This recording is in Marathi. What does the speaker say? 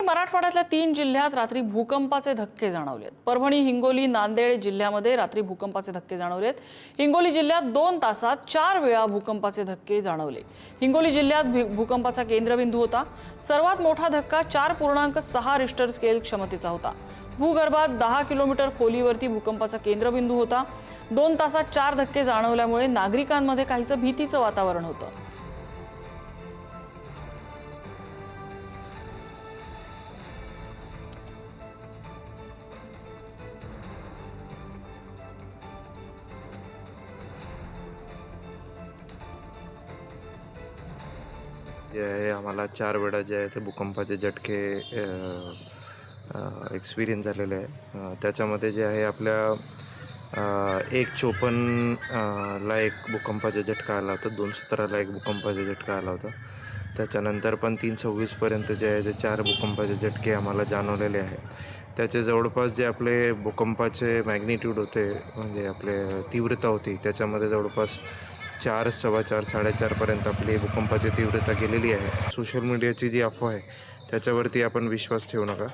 मराठवाड्यातल्या 3 जिल्ह्यात रात्री भूकंपाचे धक्के जाणवलेत। परभणी, हिंगोली, नांदेड जिल्ह्यामध्ये रात्री भूकंपाचे धक्के जाणवलेत। हिंगोली जिल्ह्यात 2 तासात 4 वेळा भूकंपाचे धक्के जाणवले। हिंगोली जिल्ह्यात भूकंपाचा केंद्रबिंदू होता। सर्वात मोठा धक्का 4.6 रिश्टर स्केल क्षमतेचा होता। भूगर्भात 10 किलोमीटर खोलीवरती भूकंपाचा केंद्रबिंदू होता। 2 तासात 4 धक्के जाणवल्यामुळे नागरिकांमध्ये काहीसं भीतीचं वातावरण होतं। जे आहे आम्हाला 4 वेळा जे आहे ते भूकंपाचे झटके एक्सपिरियन्स झालेले आहे। त्याच्यामध्ये जे आहे आपल्या 1:54 ला एक भूकंपाचा झटका आला होता, 2:17 ला एक भूकंपाचा झटका आला होता। त्याच्यानंतर पण 3:26 पर्यंत जे आहे ते 4 भूकंपाचे झटके आम्हाला जाणवलेले आहे। त्याचे जवळपास जे आपले भूकंपाचे मॅग्निट्यूड होते, म्हणजे आपले तीव्रता होती, त्याच्यामध्ये जवळपास 4, 4:15, 4:30 पर्यंत आपली भूकंपाची तीव्रता गेलेली आहे। सोशल मीडियाची जी अफवा आहे त्याच्यावरती आपण विश्वास ठेवू नका।